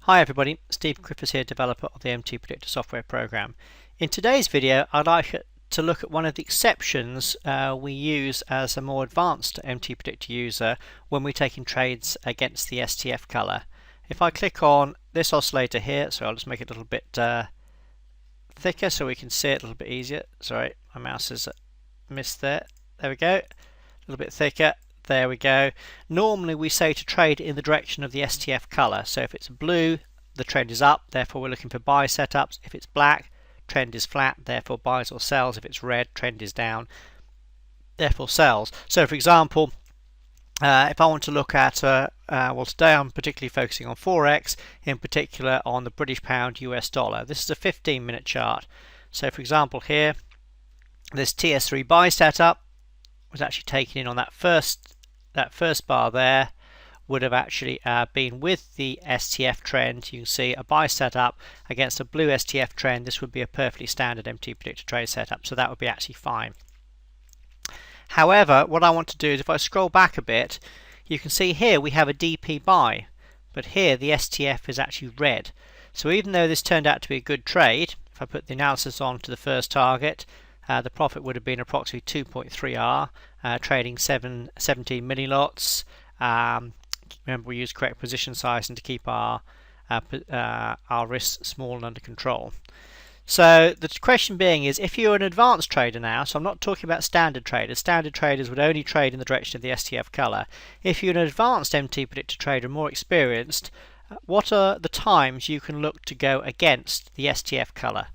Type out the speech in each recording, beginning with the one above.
Hi everybody, Steve Griffiths here, developer of the MTPredictor software program. In today's video I'd like to look at one of the exceptions we use as a more advanced MTPredictor user when we're taking trades against the STF color. If I click on this oscillator here, so I'll just make it a little bit thicker so we can see it a little bit easier. Sorry, my mouse has missed there. There we go, a little bit thicker. There we go. Normally we say to trade in the direction of the STF color. So if it's blue, the trend is up, therefore we're looking for buy setups. If it's black, trend is flat, therefore buys or sells. If it's red, trend is down, therefore sells. So for example, if I want to look at, well, today I'm particularly focusing on Forex, in particular on the British pound US dollar. This is a 15-minute chart. So for example here, this TS3 buy setup was actually taken in on that first bar there, would have actually been with the STF trend. You can see a buy setup against a blue STF trend. This would be a perfectly standard MTPredictor trade setup, so that would be actually fine. However, what I want to do is if I scroll back a bit, you can see here we have a DP buy, but here the STF is actually red. So even though this turned out to be a good trade, if I put the analysis on to the first target, the profit would have been approximately 2.3R, trading 17 millilots. Remember, we use correct position sizing to keep our risks small and under control. So the question being is, if you're an advanced trader now, so I'm not talking about standard traders. Standard traders would only trade in the direction of the STF color. If you're an advanced MTPredictor trader, more experienced, what are the times you can look to go against the STF color?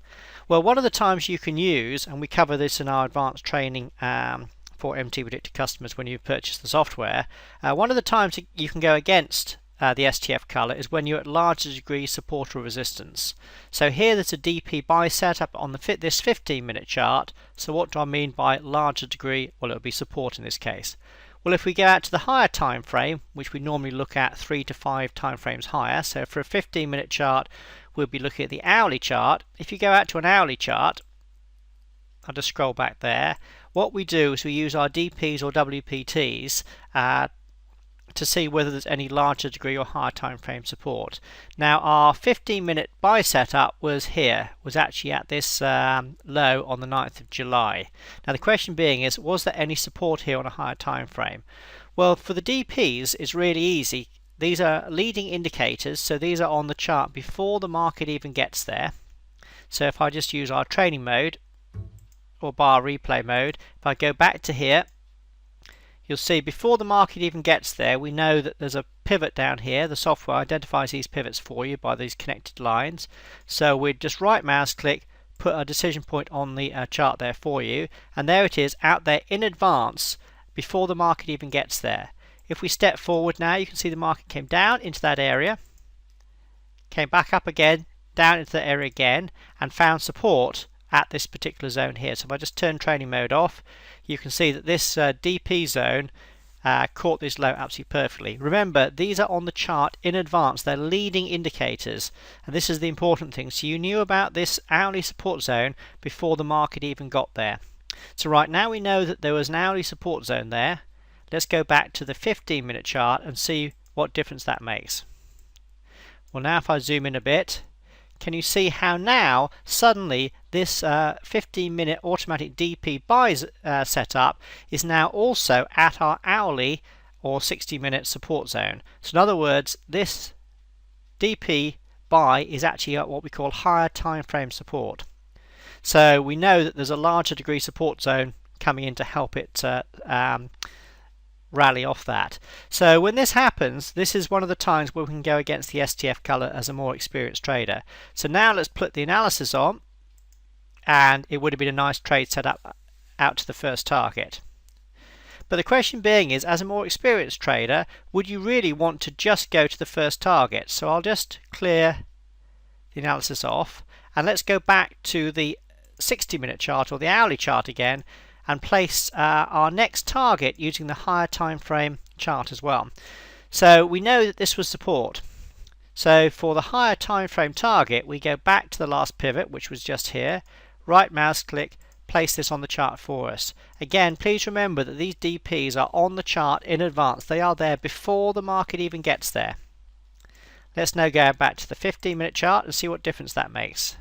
Well, one of the times you can use, and we cover this in our advanced training for MTPredictor customers when you purchase the software, one of the times you can go against the STF color is when you're at larger degree support or resistance. So here there's a DP buy setup on this 15-minute chart. So what do I mean by larger degree? Well, it would be support in this case. Well, if we go out to the higher time frame, which we normally look at 3 to 5 time frames higher, so for a 15-minute chart we'll be looking at the hourly chart. If you go out to an hourly chart, I'll just scroll back there, what we do is we use our DPs or WPTs to see whether there's any larger degree or higher time frame support. Now our 15-minute buy setup was actually at this low on the 9th of July. Now the question being is, was there any support here on a higher time frame? Well, for the DPs it's really easy. These are leading indicators, so these are on the chart before the market even gets there. So if I just use our training mode or bar replay mode, if I go back to here, you'll see before the market even gets there, we know that there's a pivot down here. The software identifies these pivots for you by these connected lines. So we'd just right mouse click, put a decision point on the chart there for you, and there it is out there in advance before the market even gets there. If we step forward now, you can see the market came down into that area, came back up again, down into that area again, and found support at this particular zone here. So if I just turn training mode off, you can see that this DP zone caught this low absolutely perfectly. Remember, these are on the chart in advance. They're leading indicators, and this is the important thing. So you knew about this hourly support zone before the market even got there. So right now we know that there was an hourly support zone there. Let's go back to the 15-minute chart and see what difference that makes. Well, now if I zoom in a bit, can you see how now suddenly this 15-minute automatic DP buys setup is now also at our hourly or 60-minute support zone? So in other words, this DP buy is actually at what we call higher time frame support. So we know that there's a larger degree support zone coming in to help it rally off that. So when this happens, this is one of the times where we can go against the STF color as a more experienced trader. So now let's put the analysis on, and it would have been a nice trade set up out to the first target. But the question being is, as a more experienced trader, would you really want to just go to the first target? So I'll just clear the analysis off, and let's go back to the 60-minute chart or the hourly chart again, and place our next target using the higher time frame chart as well. So we know that this was support. So for the higher time frame target, we go back to the last pivot, which was just here, right mouse click, place this on the chart for us. Again, please remember that these DPs are on the chart in advance. They are there before the market even gets there. Let's now go back to the 15-minute chart and see what difference that makes.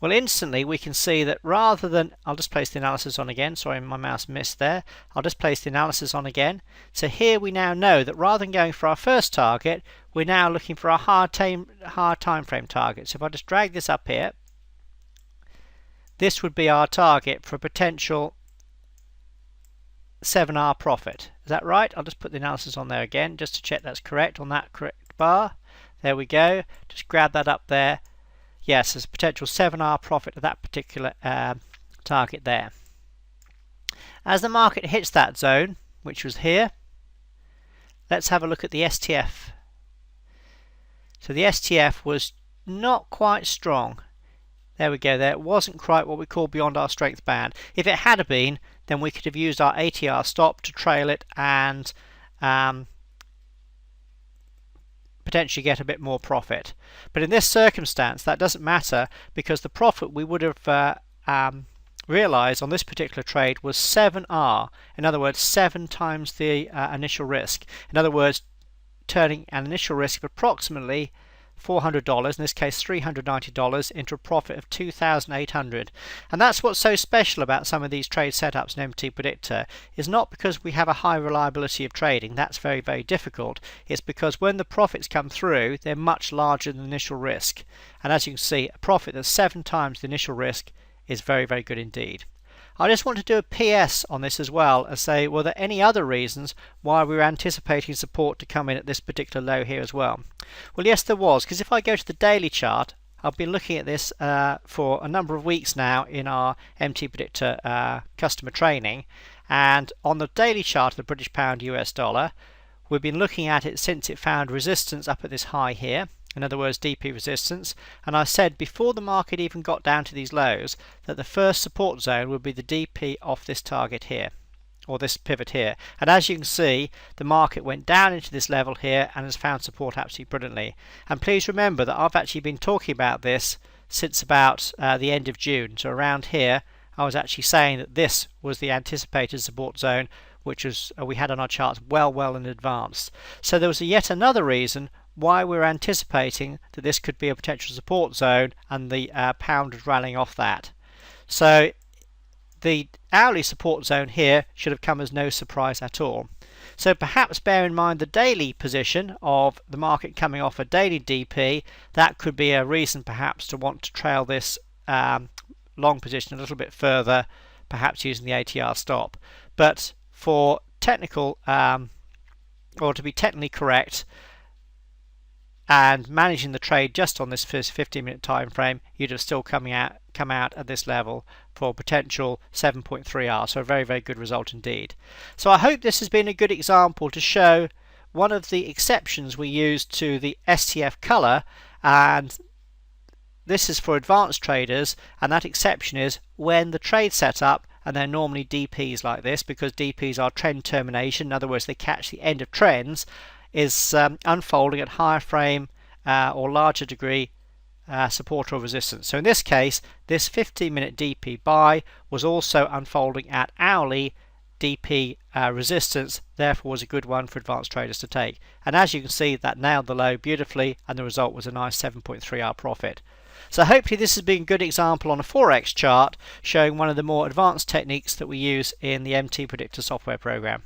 Well, instantly we can see that rather than, I'll just place the analysis on again, sorry my mouse missed there, I'll just place the analysis on again. So here we now know that rather than going for our first target, we're now looking for a hard time frame target. So if I just drag this up here, this would be our target for a potential 7-hour profit. Is that right? I'll just put the analysis on there again just to check that's correct on that correct bar. There we go. Just grab that up there. Yes, there's a potential 7-hour profit at that particular target there. As the market hits that zone, which was here, let's have a look at the STF. So the STF was not quite strong. There we go there. It wasn't quite what we call beyond our strength band. If it had been, then we could have used our ATR stop to trail it and potentially get a bit more profit. But in this circumstance that doesn't matter, because the profit we would have realized on this particular trade was 7R. In other words, 7 times the initial risk. In other words, turning an initial risk of approximately $400, in this case $390, into a profit of $2,800. And that's what's so special about some of these trade setups in MTPredictor, is not because we have a high reliability of trading. That's very, very difficult. It's because when the profits come through, they're much larger than the initial risk. And as you can see, a profit that's 7 times the initial risk is very, very good indeed. I just want to do a PS on this as well and say, were there any other reasons why we were anticipating support to come in at this particular low here as well? Well, yes, there was, because if I go to the daily chart, I've been looking at this for a number of weeks now in our MTPredictor customer training, and on the daily chart of the British pound US dollar, we've been looking at it since it found resistance up at this high here. In other words, DP resistance, and I said before the market even got down to these lows that the first support zone would be the DP off this target here, or this pivot here. And as you can see, the market went down into this level here and has found support absolutely brilliantly. And please remember that I've actually been talking about this since about the end of June. So around here I was actually saying that this was the anticipated support zone, which was we had on our charts well in advance. So there was yet another reason why we're anticipating that this could be a potential support zone, and the pound was rallying off that. So the hourly support zone here should have come as no surprise at all. So perhaps bear in mind the daily position of the market coming off a daily DP. That could be a reason perhaps to want to trail this long position a little bit further, perhaps using the ATR stop. But for technical or to be technically correct and managing the trade just on this first 15-minute time frame, you'd have still come out at this level for potential 7.3R. So a very, very good result indeed. So I hope this has been a good example to show one of the exceptions we used to the STF color, and this is for advanced traders, and that exception is when the trade set up and they're normally DPs like this, because DPs are trend termination. In other words, they catch the end of trends, is unfolding at higher frame or larger degree support or resistance. So in this case, this 15-minute DP buy was also unfolding at hourly DP resistance, therefore was a good one for advanced traders to take. And as you can see, that nailed the low beautifully, and the result was a nice 7.3R profit. So hopefully this has been a good example on a Forex chart showing one of the more advanced techniques that we use in the MTPredictor software program.